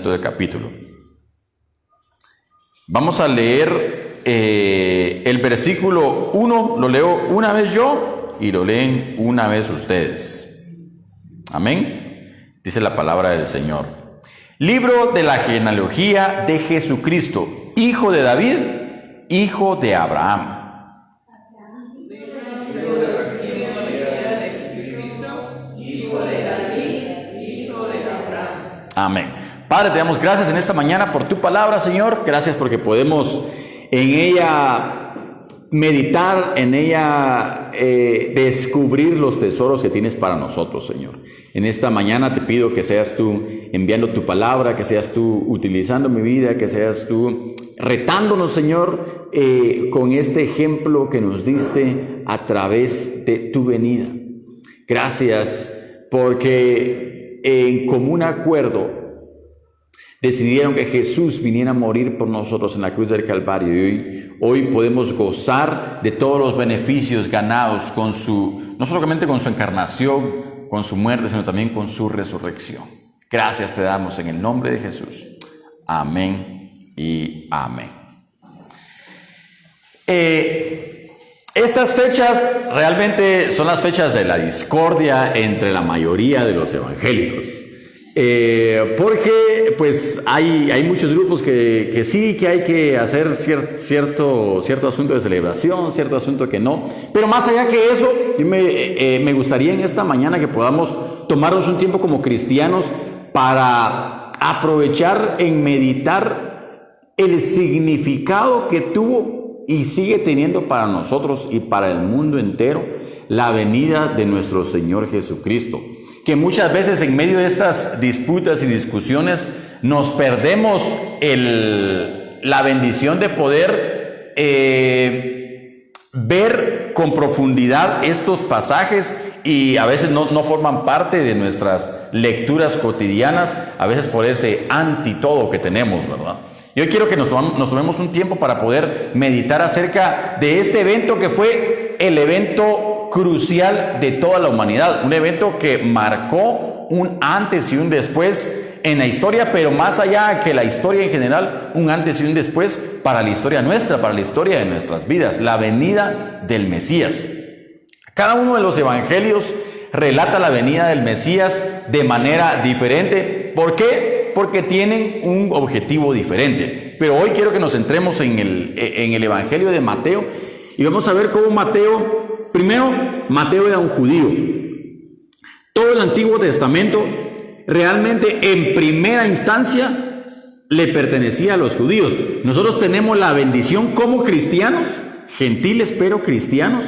completo del capítulo. Vamos a leer el versículo 1, lo leo una vez yo y lo leen una vez ustedes. Amén. Dice la palabra del Señor. Libro de la genealogía de Jesucristo, hijo de David, hijo de Abraham. Amén. Padre, te damos gracias en esta mañana por tu palabra, Señor. Gracias porque podemos en ella meditar, en ella descubrir los tesoros que tienes para nosotros, Señor. En esta mañana te pido que seas tú enviando tu palabra, que seas tú utilizando mi vida, que seas tú retándonos, Señor, con este ejemplo que nos diste a través de tu venida. Gracias porque en común acuerdo decidieron que Jesús viniera a morir por nosotros en la cruz del Calvario, y hoy podemos gozar de todos los beneficios ganados no solamente con su encarnación, con su muerte, sino también con su resurrección. Gracias te damos en el nombre de Jesús. Amén y amén. Estas fechas realmente son las fechas de la discordia entre la mayoría de los evangélicos. Porque pues hay muchos grupos que sí que hay que hacer cierto asunto de celebración, cierto asunto que no, pero más allá que eso, yo me gustaría en esta mañana que podamos tomarnos un tiempo como cristianos para aprovechar en meditar el significado que tuvo y sigue teniendo para nosotros y para el mundo entero la venida de nuestro Señor Jesucristo. Que muchas veces en medio de estas disputas y discusiones nos perdemos la bendición de poder ver con profundidad estos pasajes, y a veces no forman parte de nuestras lecturas cotidianas, a veces por ese anti todo que tenemos, ¿verdad? Yo quiero que nos tomemos un tiempo para poder meditar acerca de este evento que fue el evento crucial de toda la humanidad, un evento que marcó un antes y un después en la historia, pero más allá que la historia en general, un antes y un después para la historia nuestra, para la historia de nuestras vidas, la venida del Mesías. Cada uno de los evangelios relata la venida del Mesías de manera diferente. ¿Por qué? Porque tienen un objetivo diferente. Pero hoy quiero que nos centremos en el evangelio de Mateo, y vamos a ver cómo Mateo era un judío. Todo el Antiguo Testamento realmente en primera instancia le pertenecía a los judíos. Nosotros tenemos la bendición como cristianos, gentiles pero cristianos,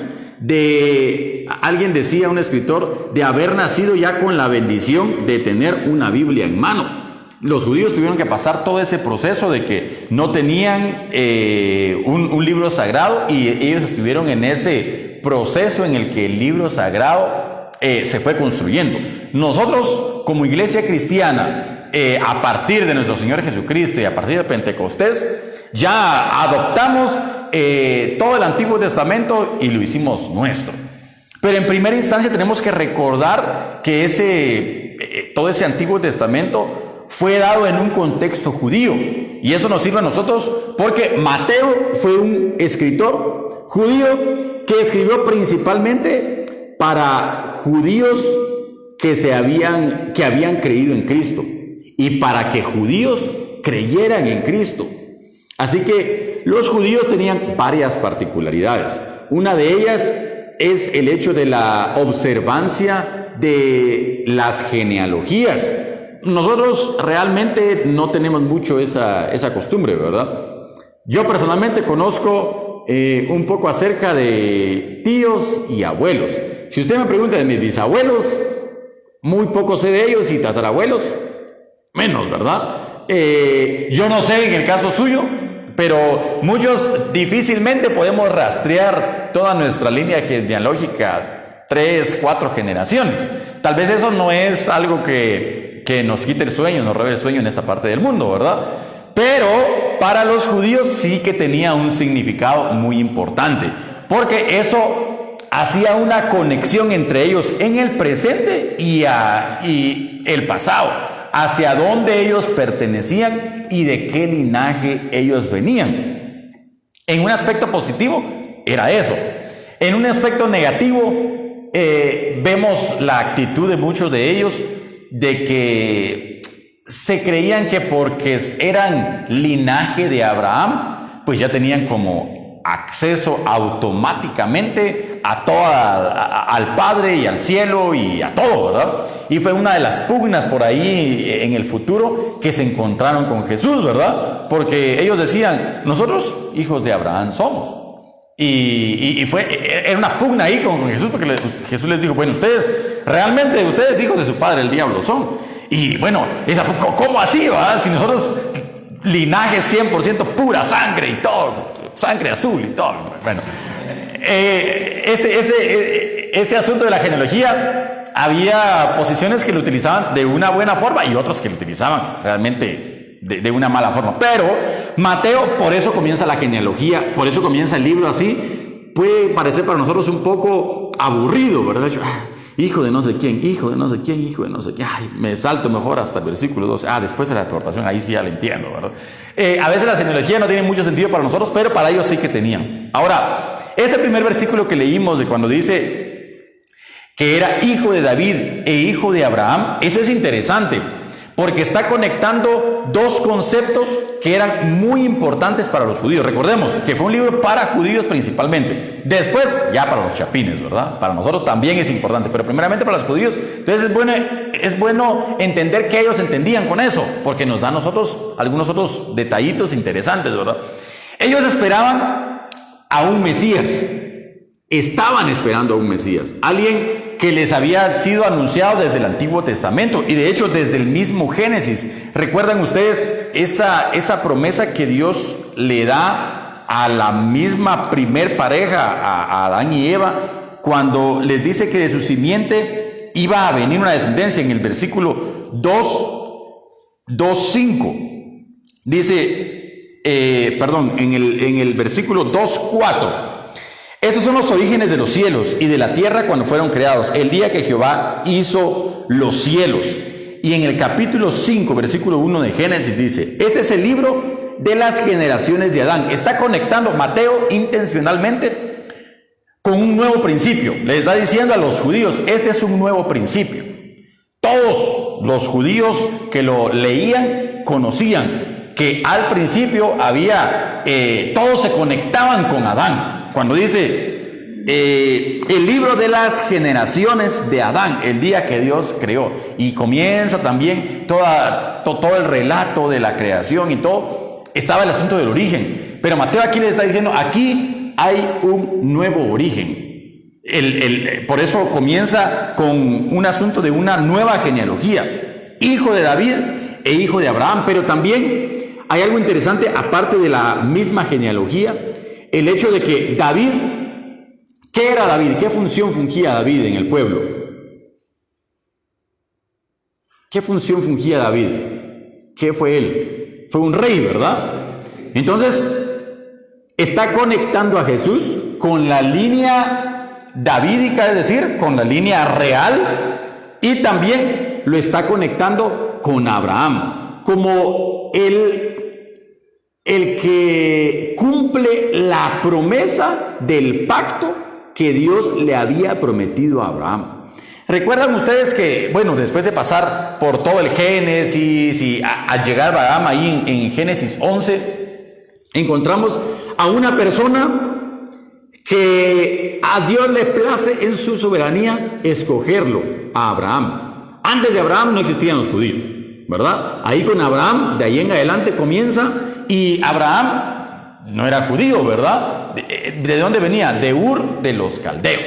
alguien decía, un escritor, de haber nacido ya con la bendición de tener una Biblia en mano. Los judíos tuvieron que pasar todo ese proceso de que no tenían un libro sagrado, y ellos estuvieron en ese proceso en el que el libro sagrado se fue construyendo. Nosotros como iglesia cristiana, a partir de nuestro Señor Jesucristo y a partir de Pentecostés, ya adoptamos todo el Antiguo Testamento y lo hicimos nuestro. Pero en primera instancia tenemos que recordar que todo ese Antiguo Testamento fue dado en un contexto judío, y eso nos sirve a nosotros porque Mateo fue un escritor judío que escribió principalmente para judíos que habían creído en Cristo, y para que judíos creyeran en Cristo. Así que los judíos tenían varias particularidades. Una de ellas es el hecho de la observancia de las genealogías. Nosotros realmente no tenemos mucho esa costumbre, ¿verdad? Yo personalmente conozco un poco acerca de tíos y abuelos. Si usted me pregunta de mis bisabuelos, muy poco sé de ellos, y tatarabuelos, menos, ¿verdad? Yo no sé en el caso suyo, pero muchos difícilmente podemos rastrear toda nuestra línea genealógica 3, 4 generaciones. Tal vez eso no es algo que nos quite el sueño, nos robe el sueño en esta parte del mundo, ¿verdad? Pero para los judíos sí que tenía un significado muy importante, porque eso hacía una conexión entre ellos en el presente y el pasado. hacia dónde ellos pertenecían y de qué linaje ellos venían. En un aspecto positivo era eso. En un aspecto negativo vemos la actitud de muchos de ellos de que se creían que porque eran linaje de Abraham, pues ya tenían como acceso automáticamente al Padre y al cielo y a todo, ¿verdad? Y fue una de las pugnas por ahí en el futuro que se encontraron con Jesús, ¿verdad? Porque ellos decían, nosotros hijos de Abraham somos. Era una pugna ahí con Jesús, porque Jesús les dijo, bueno, ustedes hijos de su padre, el diablo son. Y bueno, ¿cómo así, va? Si nosotros, linaje 100%, pura sangre y todo, sangre azul y todo. Bueno, ese asunto de la genealogía, había posiciones que lo utilizaban de una buena forma y otros que lo utilizaban realmente de una mala forma. Pero Mateo, por eso comienza la genealogía, por eso comienza el libro así. Puede parecer para nosotros un poco aburrido, ¿verdad? Hijo de no sé quién, hijo de no sé quién, hijo de no sé quién. Ay, me salto mejor hasta el versículo 12. Después de la exhortación, ahí sí ya lo entiendo, ¿verdad? A veces la genealogía no tiene mucho sentido para nosotros, pero para ellos sí que tenían. Ahora, este primer versículo que leímos de cuando dice que era hijo de David e hijo de Abraham, eso es interesante, porque está conectando dos conceptos que eran muy importantes para los judíos. Recordemos que fue un libro para judíos principalmente. Después, ya para los chapines, ¿verdad? Para nosotros también es importante, pero primeramente para los judíos. Entonces es bueno entender qué ellos entendían con eso, porque nos da a nosotros algunos otros detallitos interesantes, ¿verdad? Ellos esperaban a un Mesías. Estaban esperando a un Mesías, alguien que les había sido anunciado desde el Antiguo Testamento y de hecho desde el mismo Génesis. ¿Recuerdan ustedes esa promesa que Dios le da a la misma primer pareja, a Adán y Eva, cuando les dice que de su simiente iba a venir una descendencia? En el versículo 2:5 dice, en el versículo 2:4, estos son los orígenes de los cielos y de la tierra cuando fueron creados, el día que Jehová hizo los cielos. Y en el capítulo 5, versículo 1 de Génesis dice, este es el libro de las generaciones de Adán. Está conectando Mateo intencionalmente con un nuevo principio. Le está diciendo a los judíos, este es un nuevo principio. Todos los judíos que lo leían conocían que al principio todos se conectaban con Adán. Cuando dice el libro de las generaciones de Adán, el día que Dios creó, y comienza también todo el relato de la creación y todo, estaba el asunto del origen. Pero Mateo aquí le está diciendo, aquí hay un nuevo origen. Por eso comienza con un asunto de una nueva genealogía, hijo de David e hijo de Abraham. Pero también hay algo interesante, aparte de la misma genealogía, el hecho de que David, ¿qué era David? ¿Qué función fungía David en el pueblo? ¿Qué función fungía David? ¿Qué fue él? Fue un rey, ¿verdad? Entonces, está conectando a Jesús con la línea davídica, es decir, con la línea real, y también lo está conectando con Abraham, como el que cumple la promesa del pacto que Dios le había prometido a Abraham. ¿Recuerdan ustedes que, después de pasar por todo el Génesis y al llegar a Abraham ahí en Génesis 11, encontramos a una persona que a Dios le place en su soberanía escogerlo, a Abraham? Antes de Abraham no existían los judíos, ¿verdad? Ahí con Abraham, de ahí en adelante comienza. Y Abraham no era judío, ¿verdad? ¿De dónde venía? De Ur de los Caldeos.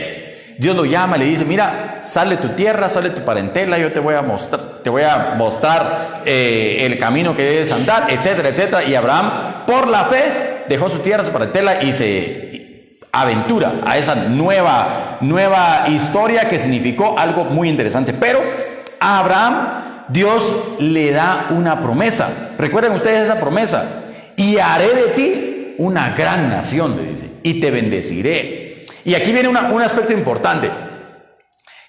Dios lo llama y le dice, mira, sale tu tierra, sale tu parentela, yo te voy a mostrar el camino que debes andar, etcétera, etcétera. Y Abraham, por la fe, dejó su tierra, su parentela y se aventura a esa nueva historia que significó algo muy interesante. Pero a Abraham Dios le da una promesa. ¿Recuerden ustedes esa promesa? Y haré de ti una gran nación, le dice, y te bendeciré. Y aquí viene un aspecto importante,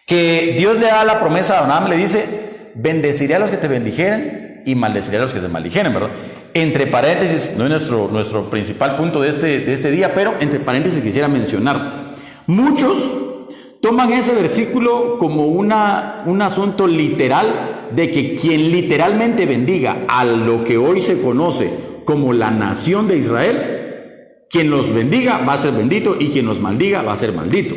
que Dios le da la promesa a Abraham, le dice, bendeciré a los que te bendijeren y maldeciré a los que te maldijeren, ¿verdad? Entre paréntesis, no es nuestro principal punto de este día, pero entre paréntesis quisiera mencionar, muchos toman ese versículo como un asunto literal de que quien literalmente bendiga a lo que hoy se conoce como la nación de Israel, quien los bendiga va a ser bendito y quien los maldiga va a ser maldito.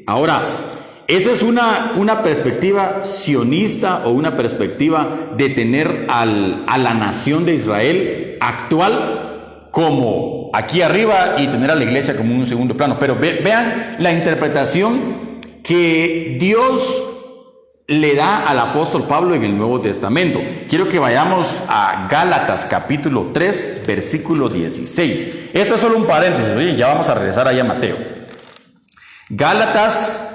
Ahora, eso es una perspectiva sionista o una perspectiva de tener a la nación de Israel actual como aquí arriba y tener a la iglesia como un segundo plano. Pero vean la interpretación que Dios le da al apóstol Pablo en el Nuevo Testamento. Quiero que vayamos a Gálatas capítulo 3, versículo 16. Esto es solo un paréntesis, oye, ya vamos a regresar allá a Mateo. Gálatas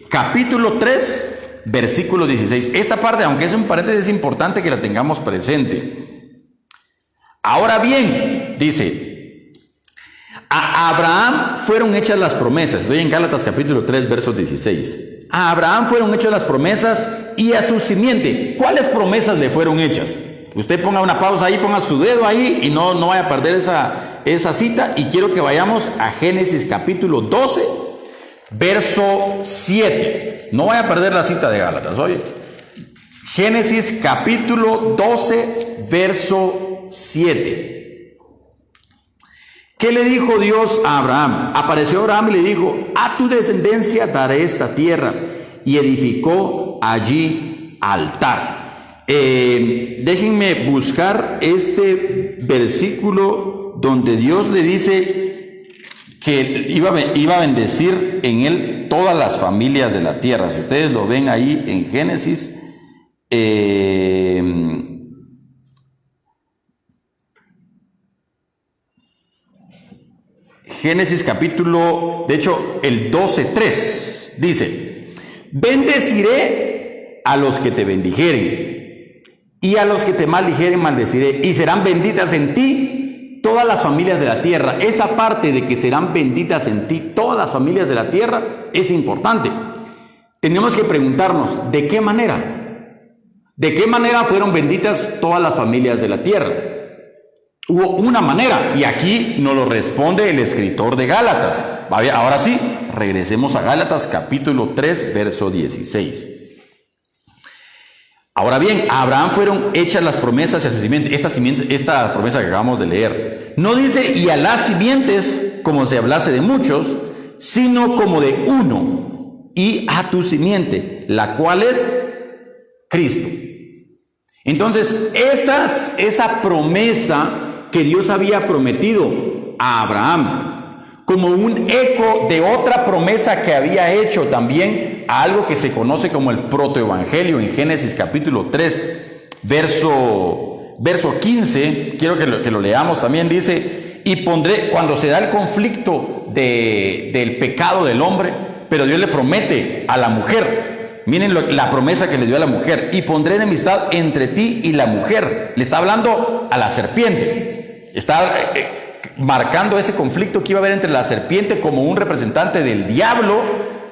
capítulo 3, versículo 16. Esta parte, aunque es un paréntesis, es importante que la tengamos presente. Ahora bien, dice, a Abraham fueron hechas las promesas. Estoy en Gálatas capítulo 3, versos 16. A Abraham fueron hechas las promesas y a su simiente. ¿Cuáles promesas le fueron hechas? Usted ponga una pausa ahí, ponga su dedo ahí y no vaya a perder esa cita. Y quiero que vayamos a Génesis capítulo 12, verso 7. No vaya a perder la cita de Gálatas, oye. Génesis capítulo 12, verso 7. ¿Qué le dijo Dios a Abraham? Apareció Abraham y le dijo, a tu descendencia daré esta tierra. Y edificó allí altar. Déjenme buscar este versículo donde Dios le dice que iba a bendecir en él todas las familias de la tierra. Si ustedes lo ven ahí en Génesis, Génesis capítulo, de hecho, el 12:3 dice, bendeciré a los que te bendijeren y a los que te maldijeren maldeciré y serán benditas en ti todas las familias de la tierra. Esa parte de que serán benditas en ti todas las familias de la tierra es importante. Tenemos que preguntarnos, ¿de qué manera? ¿De qué manera fueron benditas todas las familias de la tierra? Hubo una manera, y aquí nos lo responde el escritor de Gálatas. Ahora sí, regresemos a Gálatas capítulo 3, verso 16. Ahora bien, a Abraham fueron hechas las promesas y a su simiente, esta promesa que acabamos de leer. No dice, y a las simientes, como si hablase de muchos, sino como de uno, y a tu simiente, la cual es Cristo. Entonces, esa promesa que Dios había prometido a Abraham, como un eco de otra promesa que había hecho también a algo que se conoce como el protoevangelio en Génesis capítulo 3, verso 15, quiero que lo leamos también, dice, y pondré, cuando se da el conflicto del pecado del hombre, pero Dios le promete a la mujer, miren la promesa que le dio a la mujer, y pondré enemistad entre ti y la mujer. Le está hablando a la serpiente. Está marcando ese conflicto que iba a haber entre la serpiente como un representante del diablo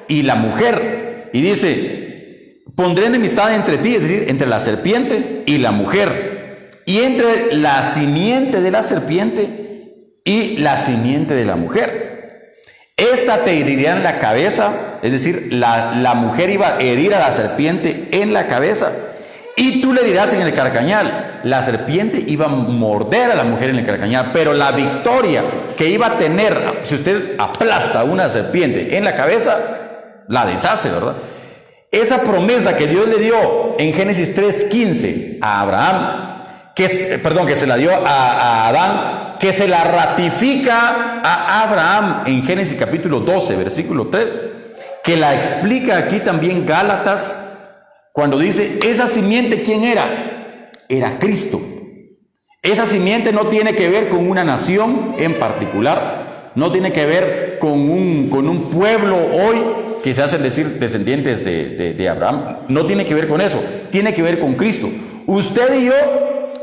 y la mujer. Y dice, pondré enemistad entre ti, es decir, entre la serpiente y la mujer, y entre la simiente de la serpiente y la simiente de la mujer. Esta te herirá en la cabeza, es decir, la mujer iba a herir a la serpiente en la cabeza, y tú le dirás en el carcañal. La serpiente iba a morder a la mujer en el carcañal, pero la victoria que iba a tener, si usted aplasta a una serpiente en la cabeza, la deshace, ¿verdad? Esa promesa que Dios le dio en Génesis 3:15 a Abraham, que se la dio a Adán, que se la ratifica a Abraham en Génesis capítulo 12, versículo 3, que la explica aquí también Gálatas, cuando dice, esa simiente, ¿quién era? Era Cristo. Esa simiente no tiene que ver con una nación en particular, no tiene que ver con un pueblo hoy que se hacen decir descendientes de Abraham, no tiene que ver con eso, tiene que ver con Cristo. Usted y yo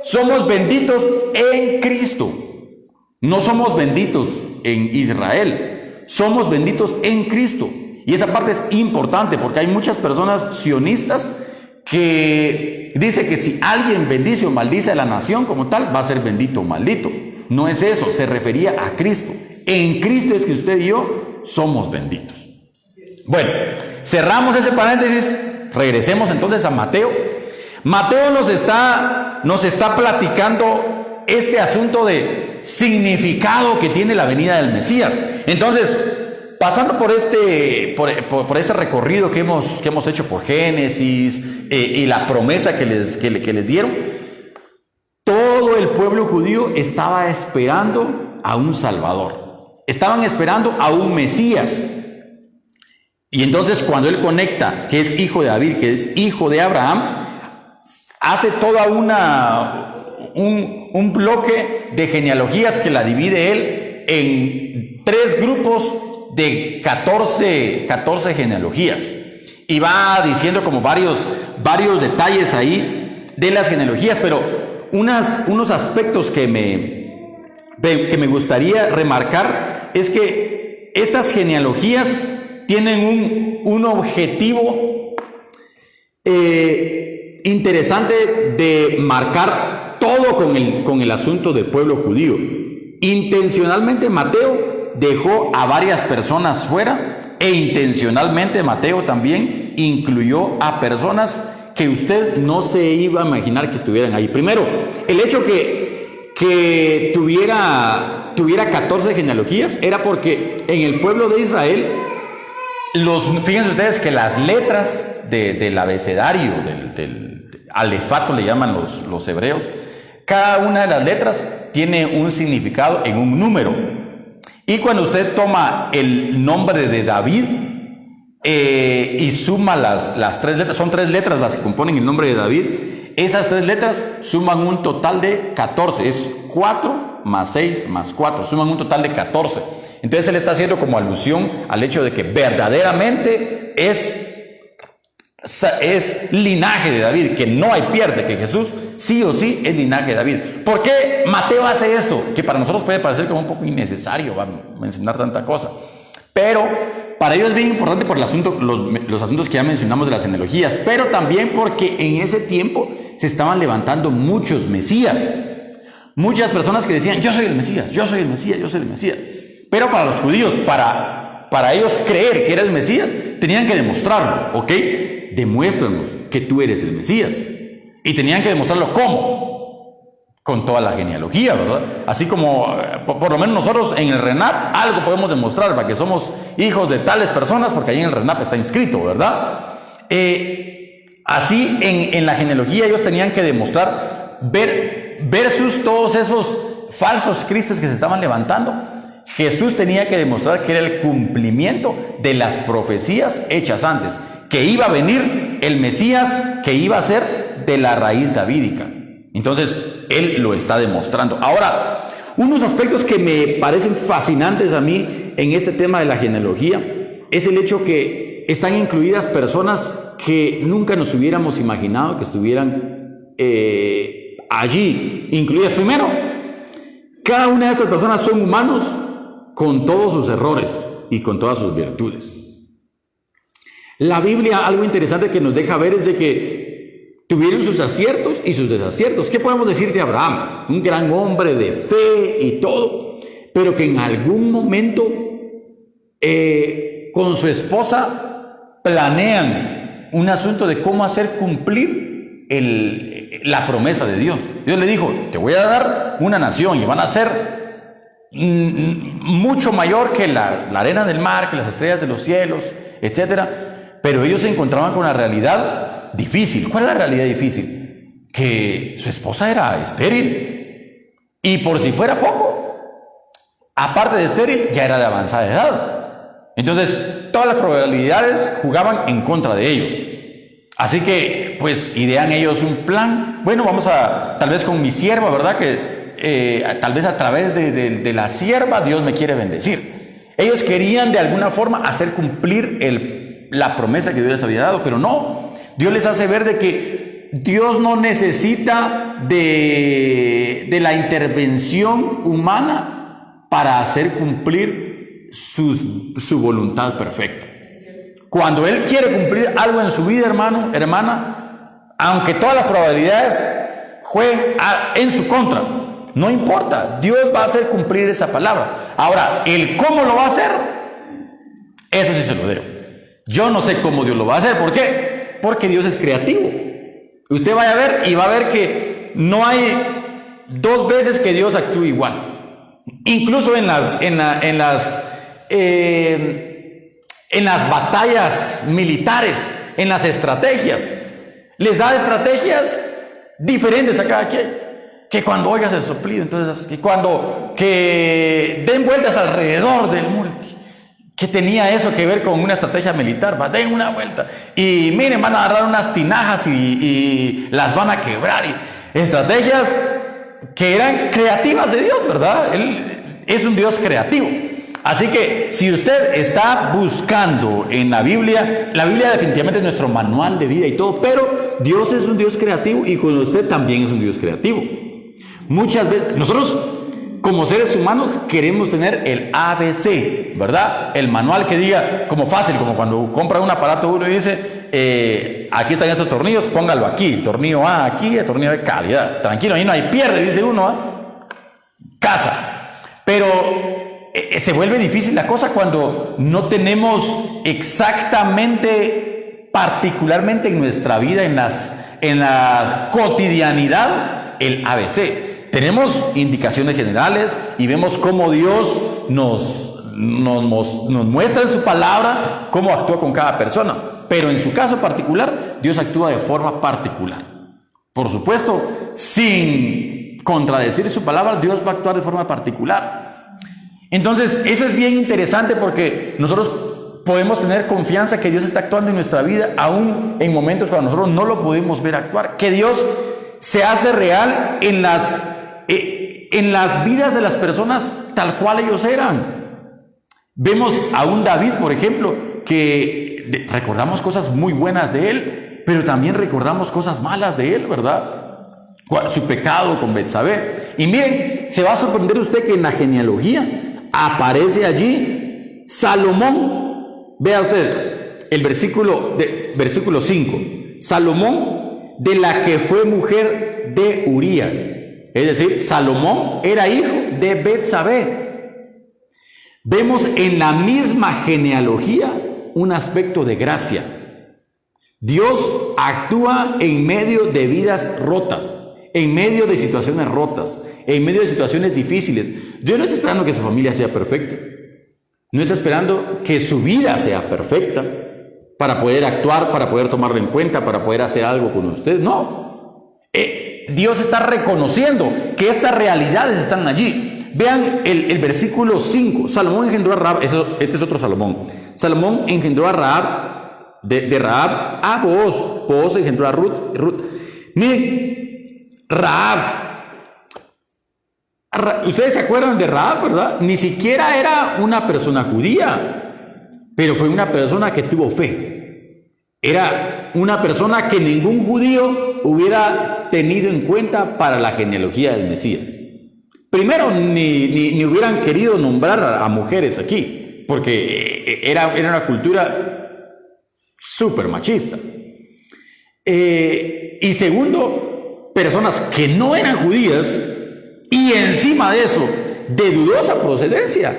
somos benditos en Cristo, no somos benditos en Israel, somos benditos en Cristo. Y esa parte es importante porque hay muchas personas sionistas que dice que si alguien bendice o maldice a la nación como tal, va a ser bendito o maldito. No es eso, se refería a Cristo. En Cristo es que usted y yo somos benditos. Bueno, cerramos ese paréntesis, regresemos entonces a Mateo. Mateo nos está platicando este asunto de significado que tiene la venida del Mesías. Entonces, pasando por ese recorrido que hemos hecho por Génesis y la promesa que les dieron, todo el pueblo judío estaba esperando a un Salvador. Estaban esperando a un Mesías. Y entonces cuando él conecta que es hijo de David, que es hijo de Abraham, hace toda un bloque de genealogías que la divide él en 3 grupos de 14 genealogías. Y va diciendo como varios detalles ahí de las genealogías, pero unos aspectos que me gustaría remarcar es que estas genealogías tienen un objetivo interesante de marcar todo con el asunto del pueblo judío. Intencionalmente Mateo dejó a varias personas fuera e intencionalmente Mateo también incluyó a personas que usted no se iba a imaginar que estuvieran ahí. Primero, el hecho que tuviera 14 genealogías era porque en el pueblo de Israel, fíjense ustedes que las letras del abecedario, del alefato le llaman los hebreos, cada una de las letras tiene un significado en un número. Y cuando usted toma el nombre de David y suma las 3 letras, son 3 letras las que componen el nombre de David, esas 3 letras suman un total de 14, es 4 más 6 más 4, suman un total de 14. Entonces él está haciendo como alusión al hecho de que verdaderamente es linaje de David, que no hay pierde, que Jesús sí o sí es linaje de David. ¿Por qué Mateo hace eso? Que para nosotros puede parecer como un poco innecesario, va a mencionar tanta cosa, pero para ellos es bien importante por los asuntos que ya mencionamos de las genealogías, pero también porque en ese tiempo se estaban levantando muchos mesías, muchas personas que decían: yo soy el Mesías, yo soy el Mesías, yo soy el Mesías. Pero para los judíos, para ellos creer que era el Mesías, tenían que demostrarlo. ¿Ok? Demuéstranos que tú eres el Mesías. Y tenían que demostrarlo ¿cómo? Con toda la genealogía, ¿verdad? Así como, por lo menos nosotros en el RENAP, algo podemos demostrar, para que somos hijos de tales personas, porque ahí en el RENAP está inscrito, ¿verdad? Así en la genealogía ellos tenían que demostrar, versus todos esos falsos cristos que se estaban levantando. Jesús tenía que demostrar que era el cumplimiento de las profecías hechas antes, que iba a venir el Mesías, que iba a ser de la raíz davídica. Entonces, él lo está demostrando. Ahora, unos aspectos que me parecen fascinantes a mí en este tema de la genealogía es el hecho que están incluidas personas que nunca nos hubiéramos imaginado que estuvieran allí incluidas. Primero, cada una de estas personas son humanos con todos sus errores y con todas sus virtudes. La Biblia, algo interesante que nos deja ver es de que tuvieron sus aciertos y sus desaciertos. ¿Qué podemos decir de Abraham? Un gran hombre de fe y todo, pero que en algún momento con su esposa planean un asunto de cómo hacer cumplir la promesa de Dios. Dios le dijo: te voy a dar una nación y van a ser mucho mayor que la arena del mar, que las estrellas de los cielos, etcétera. Pero ellos se encontraban con una realidad difícil. ¿Cuál es la realidad difícil? Que su esposa era estéril. Y por si fuera poco, aparte de estéril, ya era de avanzada edad. Entonces, todas las probabilidades jugaban en contra de ellos. Así que, pues, idean ellos un plan. Bueno, vamos tal vez con mi sierva, ¿verdad? Que tal vez a través de la sierva Dios me quiere bendecir. Ellos querían de alguna forma hacer cumplir la promesa que Dios les había dado, pero no. Dios les hace ver de que Dios no necesita de la intervención humana para hacer cumplir su voluntad perfecta. Cuando Él quiere cumplir algo en su vida, hermano, hermana, aunque todas las probabilidades jueguen en su contra, no importa, Dios va a hacer cumplir esa palabra. Ahora, el cómo lo va a hacer, eso sí se lo digo. Yo no sé cómo Dios lo va a hacer. ¿Por qué? Porque Dios es creativo. Usted vaya a ver y va a ver que no hay dos veces que Dios actúe igual. Incluso en las batallas militares, en las estrategias, les da estrategias diferentes a cada quien. Que cuando oigas el soplido, entonces, que den vueltas alrededor del muro, que tenía eso que ver con una estrategia militar, den una vuelta, y miren, van a agarrar unas tinajas y las van a quebrar, y estrategias que eran creativas de Dios, ¿verdad? Él es un Dios creativo. Así que si usted está buscando en la Biblia definitivamente es nuestro manual de vida y todo, pero Dios es un Dios creativo y con usted también es un Dios creativo. Muchas veces nosotros como seres humanos queremos tener el ABC, ¿verdad? El manual que diga como fácil, como cuando compra un aparato uno y dice, aquí están estos tornillos, póngalo aquí, tornillo A aquí, tornillo de calidad. Tranquilo, ahí no hay pierde, dice uno, casa. Pero se vuelve difícil la cosa cuando no tenemos exactamente, particularmente en nuestra vida, en la cotidianidad, el ABC. Tenemos indicaciones generales y vemos cómo Dios nos muestra en su palabra cómo actúa con cada persona. Pero en su caso particular, Dios actúa de forma particular. Por supuesto, sin contradecir su palabra, Dios va a actuar de forma particular. Entonces, eso es bien interesante porque nosotros podemos tener confianza que Dios está actuando en nuestra vida, aún en momentos cuando nosotros no lo podemos ver actuar. Que Dios se hace real en las vidas de las personas tal cual ellos eran. Vemos a un David, por ejemplo, que recordamos cosas muy buenas de él, pero también recordamos cosas malas de él, ¿verdad? Su pecado con Betsabé. Y miren, se va a sorprender usted que en la genealogía aparece allí Salomón. Vea usted el versículo 5. Salomón, de la que fue mujer de Urías. Es decir, Salomón era hijo de Betsabé. Vemos en la misma genealogía un aspecto de gracia. Dios actúa en medio de vidas rotas, en medio de situaciones rotas, en medio de situaciones difíciles. Dios no está esperando que su familia sea perfecta. No está esperando que su vida sea perfecta para poder actuar, para poder tomarlo en cuenta, para poder hacer algo con usted. No. Dios está reconociendo que estas realidades están allí. Vean el versículo 5. Salomón engendró a Rahab. Este es otro Salomón. Salomón engendró a Rahab, de Rahab a Booz. Booz engendró a Ruth. Miren, Rahab. Ustedes se acuerdan de Rahab, ¿verdad? Ni siquiera era una persona judía, pero fue una persona que tuvo fe. Era una persona que ningún judío hubiera tenido en cuenta para la genealogía del Mesías. Primero, ni hubieran querido nombrar a mujeres aquí, porque era una cultura súper machista. Y segundo, personas que no eran judías y encima de eso, de dudosa procedencia,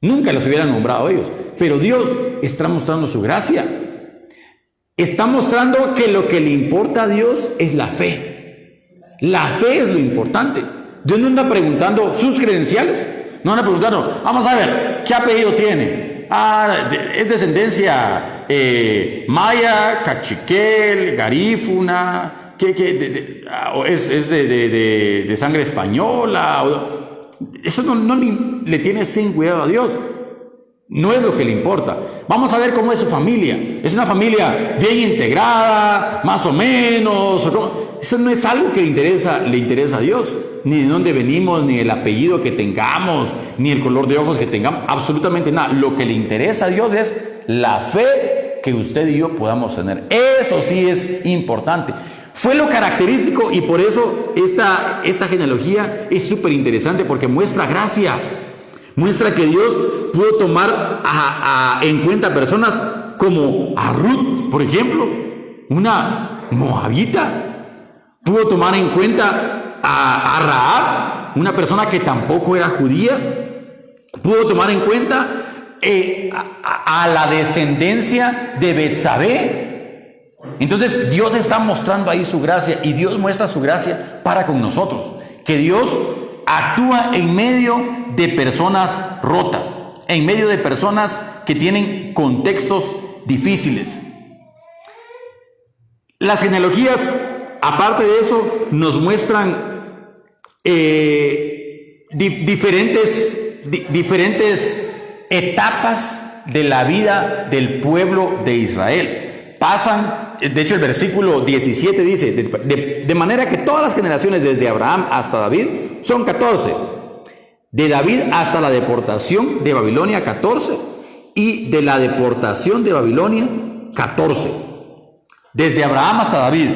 nunca los hubieran nombrado ellos. Pero Dios está mostrando su gracia. Está mostrando que lo que le importa a Dios es la fe. La fe es lo importante. Dios no anda preguntando sus credenciales. No anda preguntando, vamos a ver, ¿qué apellido tiene? Es descendencia maya, cachiquel, garífuna, es de sangre española. Eso no le tiene sin cuidado a Dios. No es lo que le importa. Vamos a ver cómo es su familia. Es una familia bien integrada, más o menos. Eso no es algo que le interesa a Dios. Ni de dónde venimos, ni el apellido que tengamos, ni el color de ojos que tengamos. Absolutamente nada. Lo que le interesa a Dios es la fe que usted y yo podamos tener. Eso sí es importante. Fue lo característico y por eso esta genealogía es súper interesante porque muestra gracia. Muestra que Dios pudo tomar en cuenta personas como a Ruth, por ejemplo, una moabita. Pudo tomar en cuenta a Rahab, una persona que tampoco era judía. Pudo tomar en cuenta a la descendencia de Betsabé. Entonces Dios está mostrando ahí su gracia, y Dios muestra su gracia para con nosotros, que Dios actúa en medio de personas rotas, en medio de personas que tienen contextos difíciles. Las genealogías, aparte de eso, nos muestran diferentes etapas de la vida del pueblo de Israel. Pasan, de hecho el versículo 17 dice, de manera que todas las generaciones desde Abraham hasta David son 14. De David hasta la deportación de Babilonia 14, y de la deportación de Babilonia 14. Desde Abraham hasta David,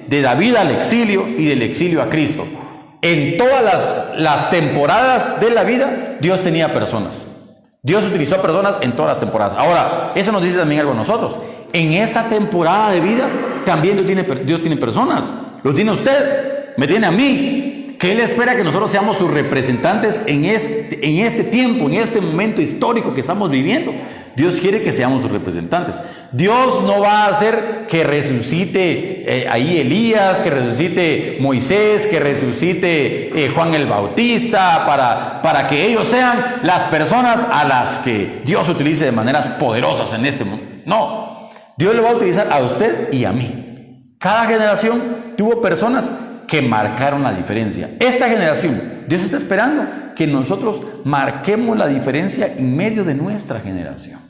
de David al exilio y del exilio a Cristo. En todas las temporadas de la vida, Dios tenía personas. Dios utilizó personas en todas las temporadas. Ahora, eso nos dice también algo a nosotros. En esta temporada de vida, también Dios tiene personas. Lo tiene usted, me tiene a mí, que Él espera que nosotros seamos sus representantes en este tiempo, en este momento histórico que estamos viviendo. Dios quiere que seamos sus representantes. Dios no va a hacer que resucite ahí Elías, que resucite Moisés, que resucite Juan el Bautista, para que ellos sean las personas a las que Dios utilice de maneras poderosas en este mundo. No, Dios lo va a utilizar a usted y a mí. Cada generación tuvo personas que marcaron la diferencia. Esta generación, Dios está esperando que nosotros marquemos la diferencia en medio de nuestra generación.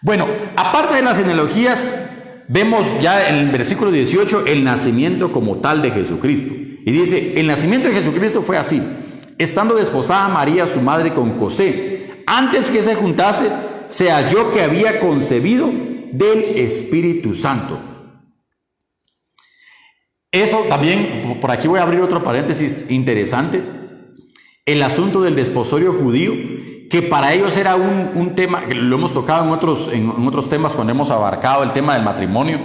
Bueno, aparte de las genealogías, vemos ya en el versículo 18 el nacimiento como tal de Jesucristo. Y dice, el nacimiento de Jesucristo fue así: estando desposada María su madre con José, antes que se juntase, se halló que había concebido del Espíritu Santo. Eso también, por aquí voy a abrir otro paréntesis interesante, el asunto del desposorio judío, que para ellos era un tema, que lo hemos tocado en otros temas cuando hemos abarcado el tema del matrimonio.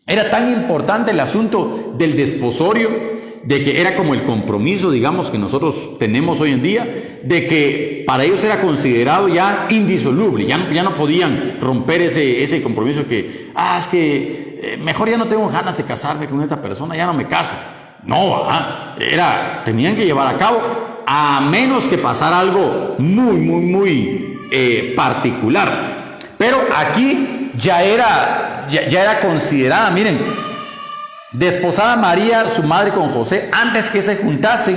Era tan importante el asunto del desposorio, de que era como el compromiso, digamos, que nosotros tenemos hoy en día, de que para ellos era considerado ya indisoluble, ya no podían romper ese compromiso que, es que mejor ya no tengo ganas de casarme con esta persona, ya no me caso. No, tenían que llevar a cabo, a menos que pasara algo muy particular. Pero aquí ya era considerada, miren, desposada María, su madre, con José, antes que se juntasen,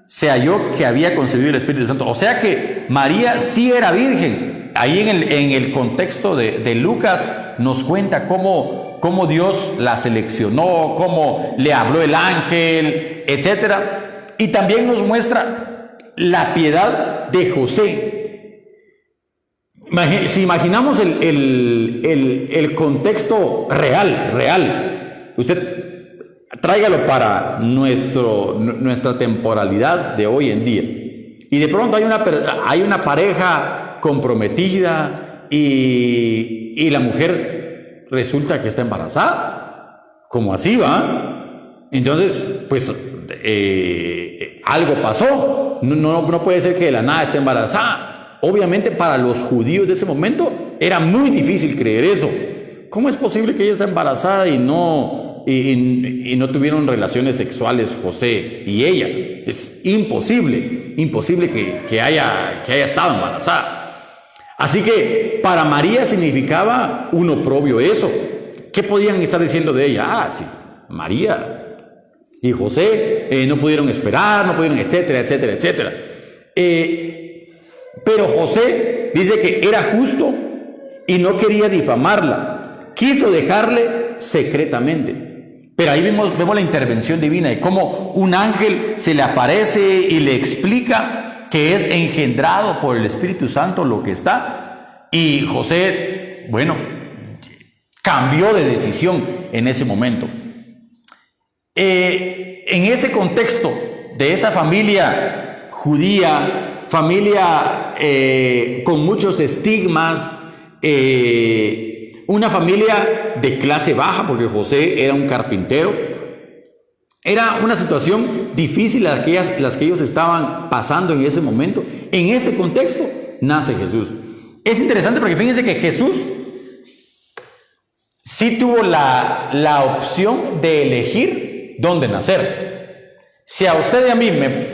se halló que había concebido el Espíritu Santo. O sea que María sí era virgen. Ahí en el contexto de Lucas nos cuenta cómo Dios la seleccionó, cómo le habló el ángel, etcétera. Y también nos muestra la piedad de José. Si imaginamos el contexto real, usted tráigalo para nuestra temporalidad de hoy en día. Y de pronto hay una pareja comprometida y la mujer resulta que está embarazada. ¿Cómo así va? Entonces, pues algo pasó. No puede ser que de la nada esté embarazada. Obviamente para los judíos de ese momento era muy difícil creer eso. ¿Cómo es posible que ella está embarazada y no tuvieron relaciones sexuales José y ella? Es imposible que haya estado embarazada. Así que para María significaba un oprobio eso. ¿Qué podían estar diciendo de ella? Sí, María y José no pudieron esperar, etcétera. Pero José dice que era justo y no quería difamarla. Quiso dejarle secretamente. Pero ahí vemos la intervención divina de cómo un ángel se le aparece y le explica que es engendrado por el Espíritu Santo lo que está. Y José, cambió de decisión en ese momento. En ese contexto de esa familia judía, familia con muchos estigmas, una familia de clase baja, porque José era un carpintero. Era una situación difícil las que ellos estaban pasando en ese momento. En ese contexto nace Jesús. Es interesante porque fíjense que Jesús sí tuvo la opción de elegir dónde nacer. Si a usted y a mí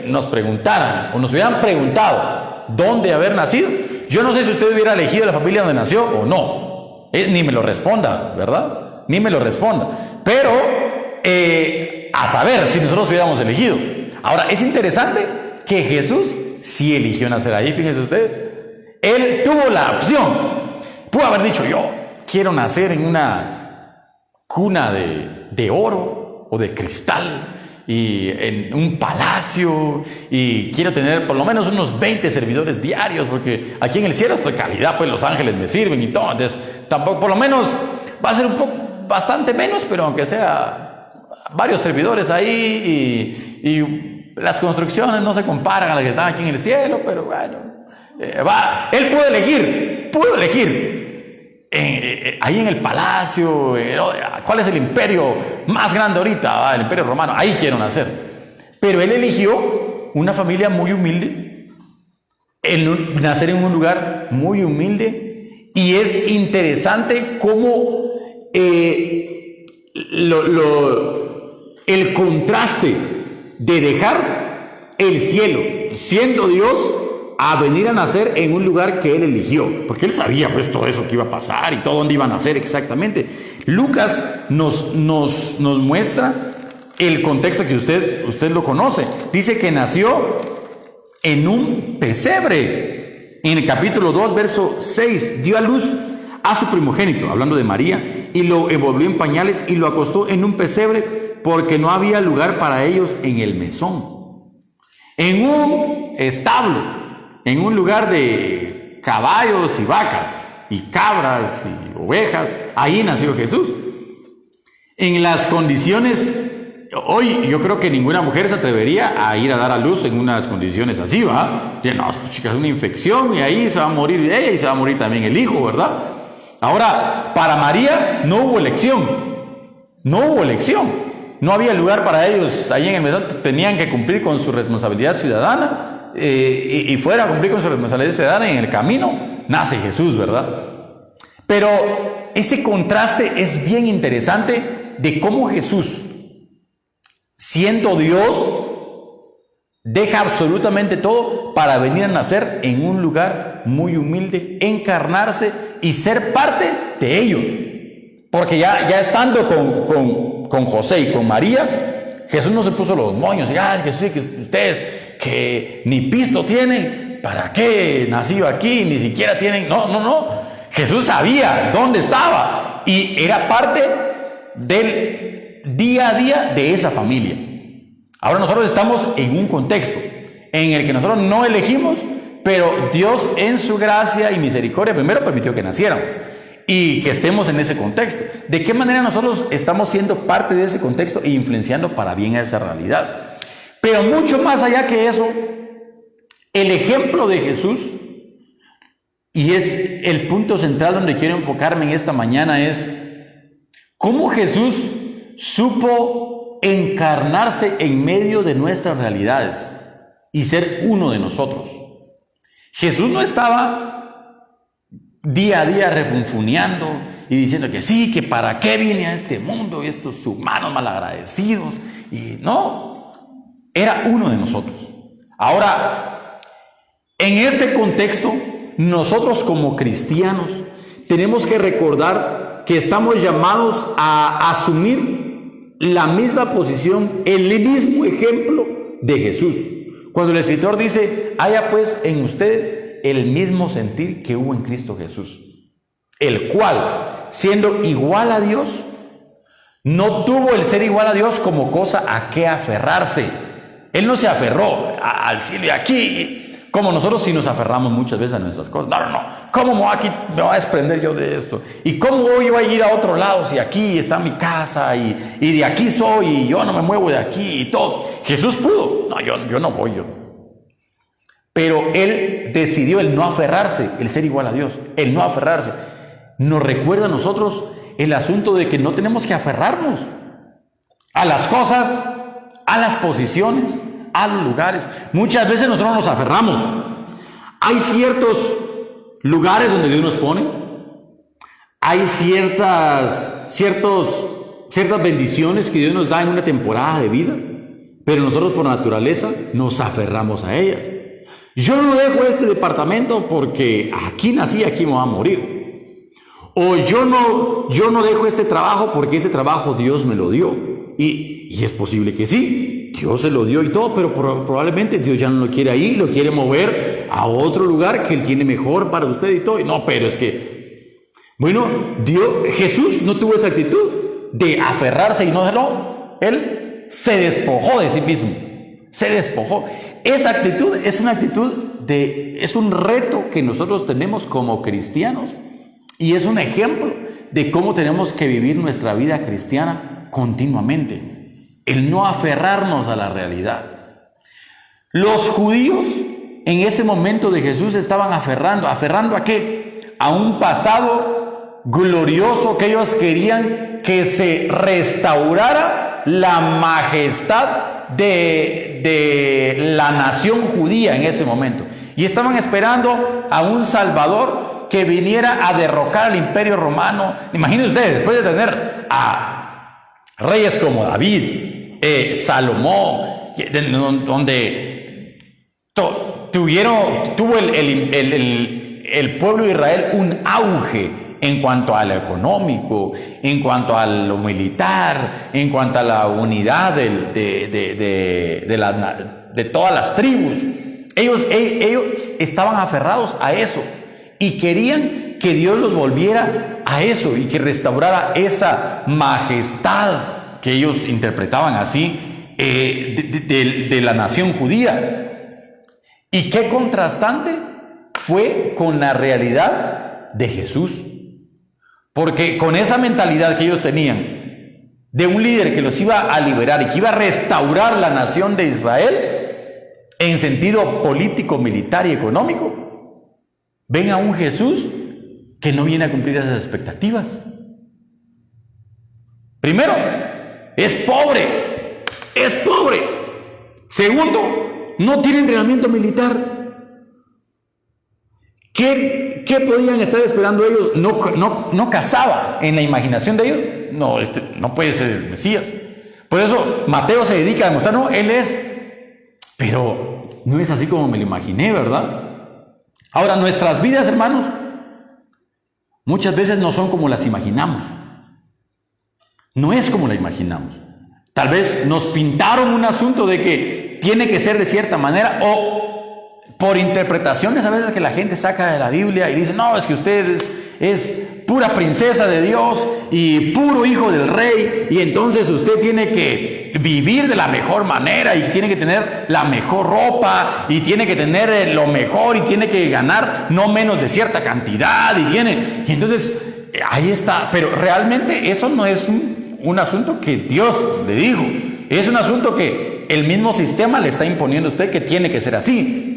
nos preguntaran o nos hubieran preguntado dónde haber nacido, yo no sé si usted hubiera elegido la familia donde nació o no. Ni me lo responda, ¿verdad? Ni me lo responda. Pero a saber si nosotros hubiéramos elegido. Ahora, es interesante que Jesús sí eligió nacer ahí, fíjense ustedes. Él tuvo la opción. Pudo haber dicho, yo quiero nacer en una cuna de oro o de cristal y en un palacio y quiero tener por lo menos unos 20 servidores diarios porque aquí en el cielo estoy calidad, pues los ángeles me sirven y todo. Entonces, tampoco, por lo menos va a ser bastante menos, pero aunque sea varios servidores ahí y las construcciones no se comparan a las que están aquí en el cielo, pero bueno, él pudo elegir ahí en el palacio, ¿cuál es el imperio más grande ahorita? El imperio romano, ahí quiero nacer. Pero él eligió una familia muy humilde, nacer en un lugar muy humilde, y es interesante cómo el contraste de dejar el cielo, siendo Dios, a venir a nacer en un lugar que él eligió, porque él sabía pues todo eso que iba a pasar y todo dónde iba a nacer exactamente. Lucas nos muestra el contexto que usted lo conoce. Dice que nació en un pesebre. En el capítulo 2, verso 6, dio a luz a su primogénito, hablando de María, y lo envolvió en pañales y lo acostó en un pesebre porque no había lugar para ellos en el mesón. En un establo, en un lugar de caballos y vacas y cabras y ovejas, ahí nació Jesús. En las condiciones, hoy yo creo que ninguna mujer se atrevería a ir a dar a luz en unas condiciones así, ¿va? No, chicas, es una infección y ahí se va a morir ella y se va a morir también el hijo, ¿verdad? Ahora, para María no hubo elección, no había lugar para ellos ahí en el mesón, tenían que cumplir con su responsabilidad ciudadana. Y fuera a cumplir con su responsabilidad ciudadana, en el camino nace Jesús, ¿verdad? Pero ese contraste es bien interesante de cómo Jesús, siendo Dios, deja absolutamente todo para venir a nacer en un lugar muy humilde, encarnarse y ser parte de ellos. Porque ya estando con José y con María, Jesús no se puso los moños y Jesús, que ustedes que ni pisto tienen, ¿para qué nació aquí? Ni siquiera tienen, no. Jesús sabía dónde estaba y era parte del día a día de esa familia. Ahora nosotros estamos en un contexto en el que nosotros no elegimos, pero Dios en su gracia y misericordia primero permitió que naciéramos y que estemos en ese contexto. ¿De qué manera nosotros estamos siendo parte de ese contexto e influenciando para bien a esa realidad? Pero mucho más allá que eso, el ejemplo de Jesús, y es el punto central donde quiero enfocarme en esta mañana, es cómo Jesús supo encarnarse en medio de nuestras realidades y ser uno de nosotros. Jesús no estaba día a día refunfuneando y diciendo que sí, que para qué vine a este mundo, estos humanos malagradecidos, y no. Era uno de nosotros. Ahora, en este contexto, nosotros como cristianos tenemos que recordar que estamos llamados a asumir la misma posición, el mismo ejemplo de Jesús. Cuando el escritor dice, haya pues en ustedes el mismo sentir que hubo en Cristo Jesús, el cual, siendo igual a Dios, no tuvo el ser igual a Dios como cosa a que aferrarse. Él no se aferró al cielo y aquí, como nosotros sí nos aferramos muchas veces a nuestras cosas. No. ¿Cómo me voy a desprender yo de esto? ¿Y cómo voy yo a ir a otro lado si aquí está mi casa y de aquí soy y yo no me muevo de aquí y todo? Jesús pudo. No, yo no voy yo. Pero él decidió el no aferrarse, el ser igual a Dios, el no aferrarse. nos recuerda a nosotros el asunto de que no tenemos que aferrarnos a las cosas, a las posiciones, a los lugares. Muchas veces nosotros nos aferramos. Hay ciertos lugares donde Dios nos pone. Hay ciertas bendiciones que Dios nos da en una temporada de vida, pero nosotros por naturaleza nos aferramos a ellas. Yo no dejo este departamento porque aquí nací, aquí me voy a morir. O yo no dejo este trabajo porque ese trabajo Dios me lo dio. Y es posible que sí, Dios se lo dio y todo, pero probablemente Dios ya no lo quiere ahí, lo quiere mover a otro lugar que Él tiene mejor para usted y todo. No, pero es que, bueno, Jesús no tuvo esa actitud de aferrarse y no, Él se despojó de sí mismo, se despojó. Esa actitud es una es un reto que nosotros tenemos como cristianos y es un ejemplo de cómo tenemos que vivir nuestra vida cristiana continuamente. El no aferrarnos a la realidad. Los judíos en ese momento de Jesús estaban aferrando ¿a qué? A un pasado glorioso que ellos querían que se restaurara la majestad de la nación judía en ese momento. Y estaban esperando a un Salvador que viniera a derrocar al imperio romano. Imaginen ustedes, después de tener a reyes como David, Salomón, donde tuvo el pueblo de Israel un auge en cuanto a lo económico, en cuanto a lo militar, en cuanto a la unidad de todas las tribus. Ellos estaban aferrados a eso y querían que Dios los volviera a eso y que restaurara esa majestad que ellos interpretaban así de la nación judía. Y qué contrastante fue con la realidad de Jesús. Porque con esa mentalidad que ellos tenían de un líder que los iba a liberar y que iba a restaurar la nación de Israel en sentido político, militar y económico, ven a un Jesús que no viene a cumplir esas expectativas. Primero, es pobre. Segundo, no tiene entrenamiento militar. ¿Qué podían estar esperando ellos? No casaba en la imaginación de ellos. No, no puede ser el Mesías. Por eso Mateo se dedica a demostrar, no, Él es, pero no es así como me lo imaginé, ¿verdad? Ahora, nuestras vidas, hermanos, muchas veces no son como las imaginamos. No es como la imaginamos. Tal vez nos pintaron un asunto de que tiene que ser de cierta manera, o por interpretaciones a veces que la gente saca de la Biblia y dice, no, es que usted es pura princesa de Dios y puro hijo del rey, y entonces usted tiene que vivir de la mejor manera y tiene que tener la mejor ropa y tiene que tener lo mejor y tiene que ganar no menos de cierta cantidad y entonces ahí está. Pero realmente eso no es un asunto que Dios le dijo, es un asunto que el mismo sistema le está imponiendo a usted que tiene que ser así.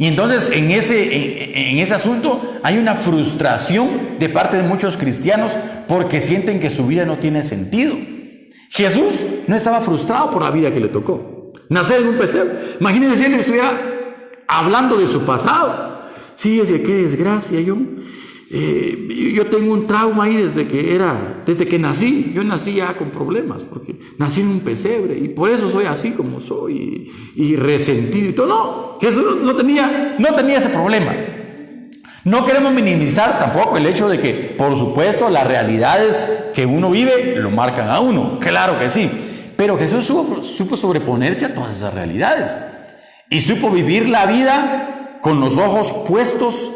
Y entonces en ese asunto hay una frustración de parte de muchos cristianos porque sienten que su vida no tiene sentido. Jesús no estaba frustrado por la vida que le tocó. Nacer en un pesebre. Imagínense si él estuviera hablando de su pasado. Sí, es que qué desgracia, yo tengo un trauma ahí desde que nací. Yo nací ya con problemas porque nací en un pesebre y por eso soy así como soy y resentido y todo. No, Jesús no tenía ese problema. No queremos minimizar tampoco el hecho de que, por supuesto, las realidades que uno vive lo marcan a uno. Claro que sí. Pero Jesús supo sobreponerse a todas esas realidades y supo vivir la vida con los ojos puestos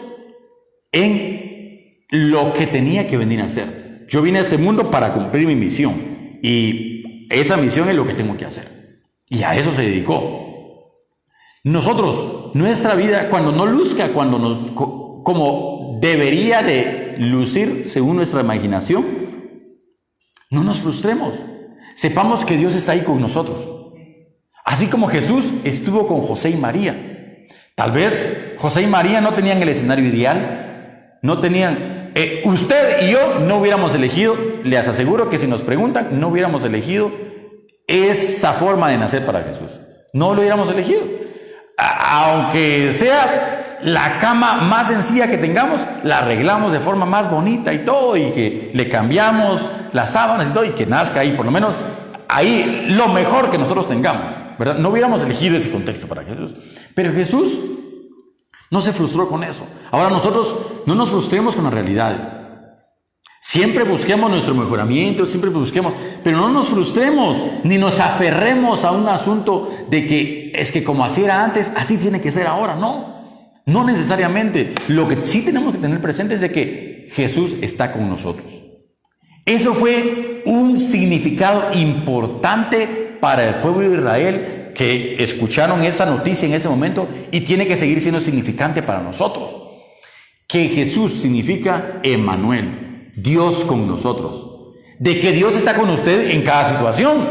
en lo que tenía que venir a hacer. Yo vine a este mundo para cumplir mi misión y esa misión es lo que tengo que hacer. Y a eso se dedicó. Nosotros, nuestra vida, cuando no luzca, como debería de lucir según nuestra imaginación, no nos frustremos. Sepamos que Dios está ahí con nosotros. Así como Jesús estuvo con José y María. Tal vez José y María no tenían el escenario ideal, no tenían usted y yo no hubiéramos elegido, les aseguro que si nos preguntan, no hubiéramos elegido esa forma de nacer para Jesús. No lo hubiéramos elegido. Aunque sea la cama más sencilla que tengamos, la arreglamos de forma más bonita y todo, y que le cambiamos las sábanas y todo, y que nazca ahí, por lo menos ahí, lo mejor que nosotros tengamos, ¿verdad? No hubiéramos elegido ese contexto para Jesús. Pero Jesús no se frustró con eso. Ahora nosotros no nos frustremos con las realidades. Siempre busquemos nuestro mejoramiento, siempre busquemos, pero no nos frustremos, ni nos aferremos a un asunto de que es que como así era antes, así tiene que ser ahora. No necesariamente. Lo que sí tenemos que tener presente es de que Jesús está con nosotros. Eso fue un significado importante para el pueblo de Israel, que escucharon esa noticia en ese momento, y tiene que seguir siendo significante para nosotros. Que Jesús significa Emmanuel, Dios con nosotros. De que Dios está con usted en cada situación,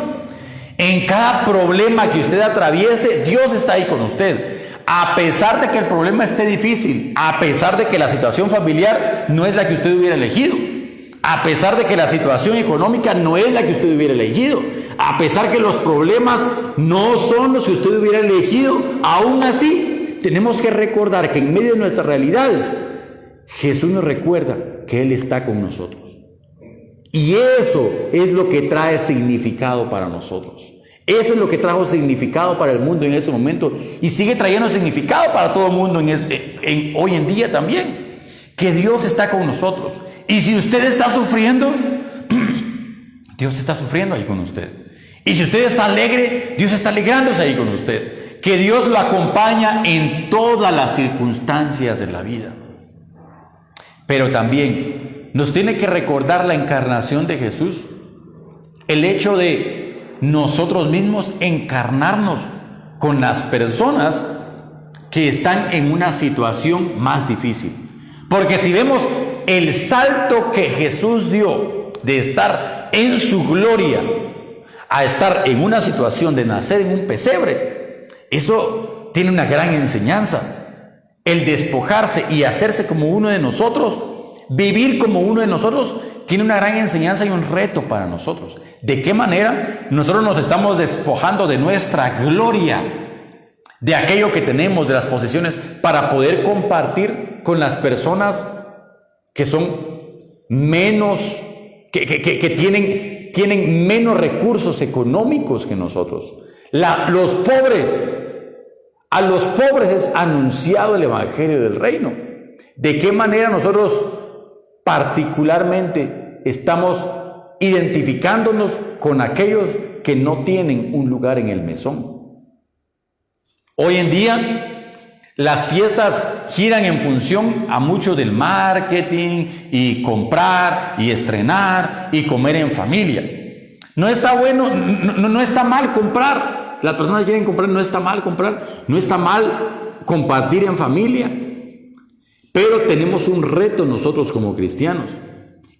en cada problema que usted atraviese, Dios está ahí con usted. A pesar de que el problema esté difícil, a pesar de que la situación familiar no es la que usted hubiera elegido, a pesar de que la situación económica no es la que usted hubiera elegido, a pesar que los problemas no son los que usted hubiera elegido, aún así tenemos que recordar que en medio de nuestras realidades, Jesús nos recuerda que Él está con nosotros. Y eso es lo que trae significado para nosotros. Eso es lo que trajo significado para el mundo en ese momento, y sigue trayendo significado para todo el mundo hoy en día también. Que Dios está con nosotros. Y si usted está sufriendo, Dios está sufriendo ahí con usted. Y si usted está alegre, Dios está alegrándose ahí con usted. Que Dios lo acompaña en todas las circunstancias de la vida. Pero también nos tiene que recordar la encarnación de Jesús, el hecho de nosotros mismos encarnarnos con las personas que están en una situación más difícil. Porque si vemos el salto que Jesús dio de estar en su gloria a estar en una situación de nacer en un pesebre, eso tiene una gran enseñanza. El despojarse y hacerse como uno de nosotros, vivir como uno de nosotros, tiene una gran enseñanza y un reto para nosotros. ¿De qué manera nosotros nos estamos despojando de nuestra gloria, de aquello que tenemos, de las posesiones, para poder compartir con las personas que son menos, que tienen menos recursos económicos que nosotros? Los pobres, a los pobres es anunciado el evangelio del reino. ¿De qué manera nosotros particularmente estamos identificándonos con aquellos que no tienen un lugar en el mesón? Hoy en día las fiestas giran en función a mucho del marketing y comprar y estrenar y comer en familia. No está bueno, no está mal comprar. Las personas que quieren comprar, no está mal comprar, no está mal compartir en familia. Pero tenemos un reto nosotros como cristianos,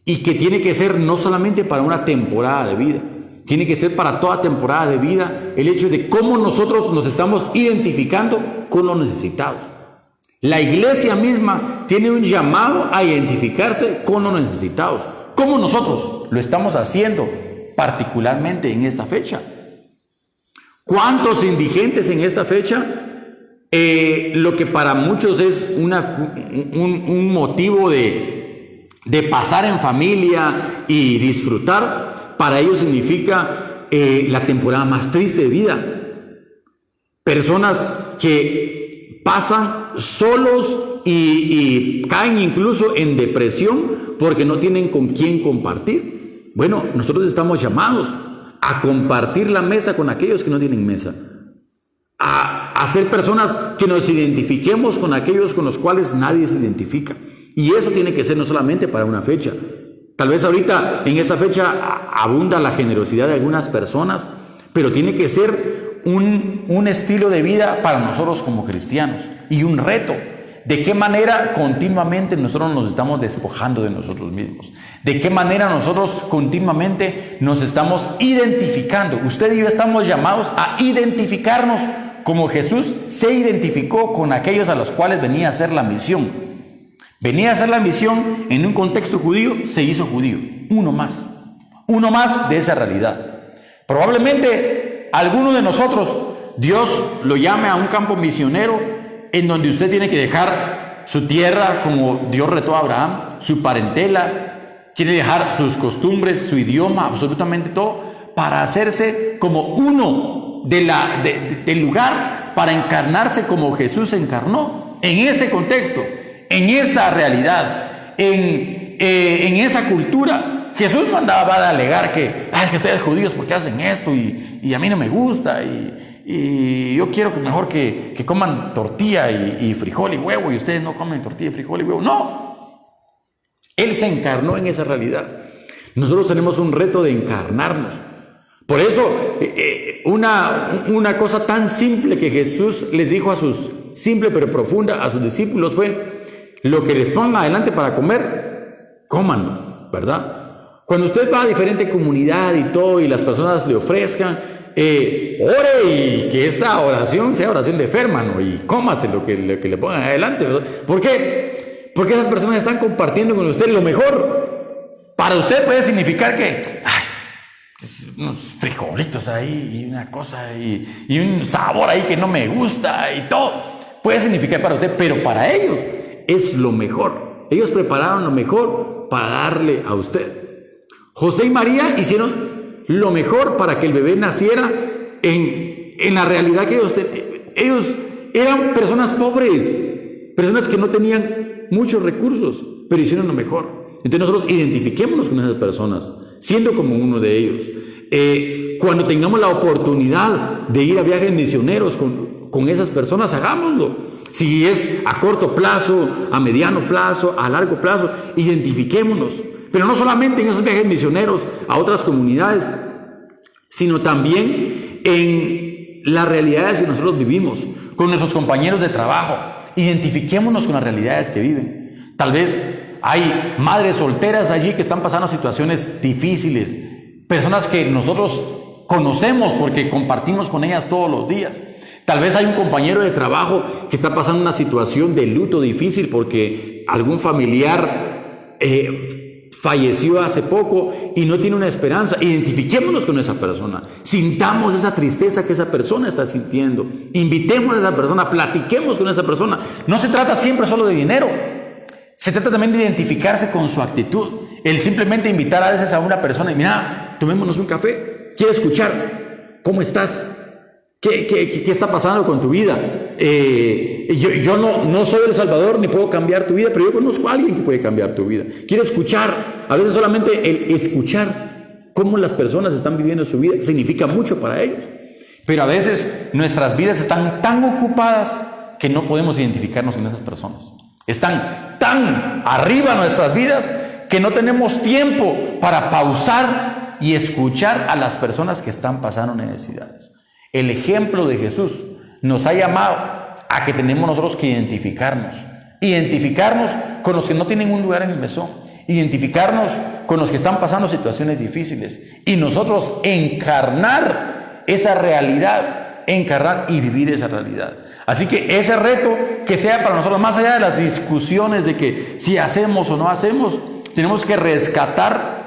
y que tiene que ser no solamente para una temporada de vida, tiene que ser para toda temporada de vida, el hecho de cómo nosotros nos estamos identificando con los necesitados. La iglesia misma tiene un llamado a identificarse con los necesitados. ¿Cómo nosotros lo estamos haciendo particularmente en esta fecha? ¿Cuántos indigentes en esta fecha? Lo que para muchos es un motivo de pasar en familia y disfrutar, para ellos significa la temporada más triste de vida. Personas que pasan solos y caen incluso en depresión porque no tienen con quién compartir. Bueno, nosotros estamos llamados a compartir la mesa con aquellos que no tienen mesa. A ser personas que nos identifiquemos con aquellos con los cuales nadie se identifica. Y eso tiene que ser no solamente para una fecha. Tal vez ahorita en esta fecha abunda la generosidad de algunas personas, pero tiene que ser un estilo de vida para nosotros como cristianos, y un reto. ¿De qué manera continuamente nosotros nos estamos despojando de nosotros mismos? ¿De qué manera nosotros continuamente nos estamos identificando? Usted y yo estamos llamados a identificarnos como Jesús se identificó con aquellos a los cuales venía a hacer la misión. Venía a hacer la misión en un contexto judío, se hizo judío. Uno más de esa realidad. Probablemente alguno de nosotros, Dios lo llame a un campo misionero en donde usted tiene que dejar su tierra, como Dios retó a Abraham, su parentela, quiere dejar sus costumbres, su idioma, absolutamente todo, para hacerse como uno del lugar, para encarnarse como Jesús se encarnó, en ese contexto, en esa realidad, en esa cultura. Jesús no andaba a alegar que, es que ustedes judíos, ¿por qué hacen esto? Y a mí no me gusta, y yo quiero que mejor que coman tortilla y frijol y huevo, y ustedes no comen tortilla, frijol y huevo. No, Él se encarnó en esa realidad. Nosotros tenemos un reto de encarnarnos. Por eso, una cosa tan simple que Jesús les dijo simple pero profunda a sus discípulos fue: lo que les pongan adelante para comer, coman, ¿verdad? Cuando usted va a diferente comunidad y todo, y las personas le ofrezcan, ore, y que esa oración sea oración de fe, hermano, y cómase lo que le pongan adelante, ¿verdad? ¿Por qué? Porque esas personas están compartiendo con usted lo mejor. Para usted puede significar que unos frijolitos ahí y una cosa y un sabor ahí que no me gusta y todo. Puede significar para usted, pero para ellos es lo mejor. Ellos prepararon lo mejor para darle a usted. José y María hicieron lo mejor para que el bebé naciera en la realidad que ellos eran personas pobres, personas que no tenían muchos recursos, pero hicieron lo mejor. Entonces nosotros identifiquémonos con esas personas, siendo como uno de ellos. Cuando tengamos la oportunidad de ir a viajes misioneros con esas personas, hagámoslo. Si es a corto plazo, a mediano plazo, a largo plazo, identifiquémonos. Pero no solamente en esos viajes misioneros a otras comunidades, sino también en las realidades que nosotros vivimos, con nuestros compañeros de trabajo. Identifiquémonos con las realidades que viven. Tal vez hay madres solteras allí que están pasando situaciones difíciles, personas que nosotros conocemos porque compartimos con ellas todos los días. Tal vez hay un compañero de trabajo que está pasando una situación de luto difícil porque algún familiar falleció hace poco y no tiene una esperanza. Identifiquémonos con esa persona, sintamos esa tristeza que esa persona está sintiendo, invitemos a esa persona, platiquemos con esa persona. No se trata siempre solo de dinero, se trata también de identificarse con su actitud. El simplemente invitar a veces a una persona y mira, tomémonos un café, quiero escuchar, ¿cómo estás? ¿Qué está pasando con tu vida? Yo no soy El Salvador ni puedo cambiar tu vida, pero yo conozco a alguien que puede cambiar tu vida. Quiero escuchar. A veces solamente el escuchar cómo las personas están viviendo su vida significa mucho para ellos. Pero a veces nuestras vidas están tan ocupadas que no podemos identificarnos con esas personas. Están tan arriba nuestras vidas que no tenemos tiempo para pausar y escuchar a las personas que están pasando necesidades. El ejemplo de Jesús nos ha llamado a que tenemos nosotros que identificarnos con los que no tienen un lugar en el mesón, identificarnos con los que están pasando situaciones difíciles y nosotros encarnar esa realidad, encarnar y vivir esa realidad. Así que ese reto que sea para nosotros, más allá de las discusiones de que si hacemos o no hacemos, tenemos que rescatar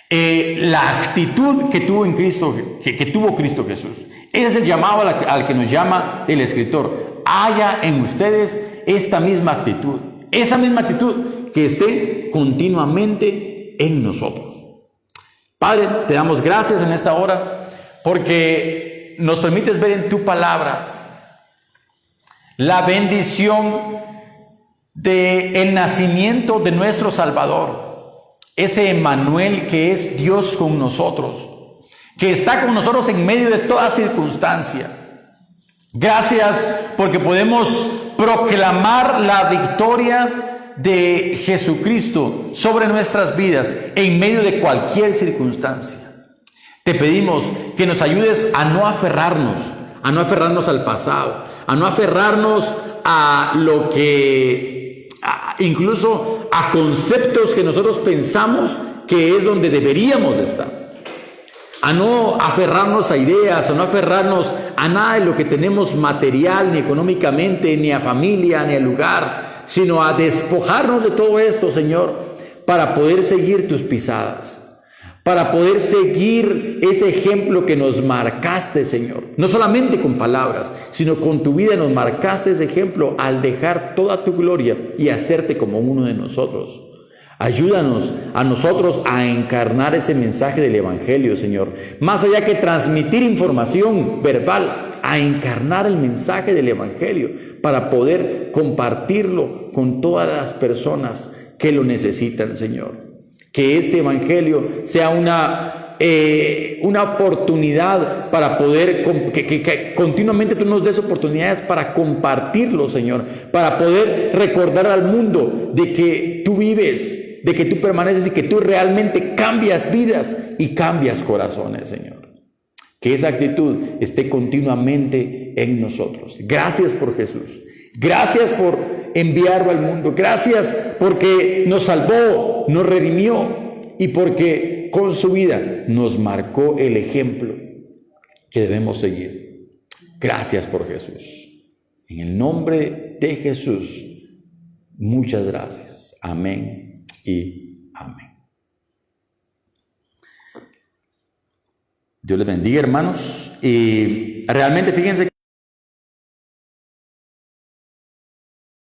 la actitud que tuvo en Cristo, que tuvo Cristo Jesús. Ese es el llamado al que nos llama el escritor. Haya en ustedes esta misma actitud, esa misma actitud que esté continuamente en nosotros. Padre, te damos gracias en esta hora porque nos permites ver en tu palabra la bendición del nacimiento de nuestro Salvador. Ese Emmanuel que es Dios con nosotros, que está con nosotros en medio de toda circunstancia. Gracias porque podemos proclamar la victoria de Jesucristo sobre nuestras vidas en medio de cualquier circunstancia. Te pedimos que nos ayudes a no aferrarnos al pasado, a no aferrarnos a lo que incluso a conceptos que nosotros pensamos que es donde deberíamos de estar, a no aferrarnos a ideas, a no aferrarnos a nada de lo que tenemos material, ni económicamente, ni a familia, ni a lugar, sino a despojarnos de todo esto, Señor, para poder seguir tus pisadas, para poder seguir ese ejemplo que nos marcaste, Señor. No solamente con palabras, sino con tu vida nos marcaste ese ejemplo al dejar toda tu gloria y hacerte como uno de nosotros. Ayúdanos a nosotros a encarnar ese mensaje del Evangelio, Señor. Más allá que transmitir información verbal, a encarnar el mensaje del Evangelio para poder compartirlo con todas las personas que lo necesitan, Señor. Que este Evangelio sea una oportunidad para poder, que continuamente tú nos des oportunidades para compartirlo, Señor, para poder recordar al mundo de que tú vives, de que tú permaneces y que tú realmente cambias vidas y cambias corazones, Señor. Que esa actitud esté continuamente en nosotros. Gracias por Jesús. Gracias por enviarlo al mundo. Gracias porque nos salvó, nos redimió y porque con su vida nos marcó el ejemplo que debemos seguir. Gracias por Jesús. En el nombre de Jesús, muchas gracias. Amén y amén. Dios les bendiga, hermanos. Y realmente fíjense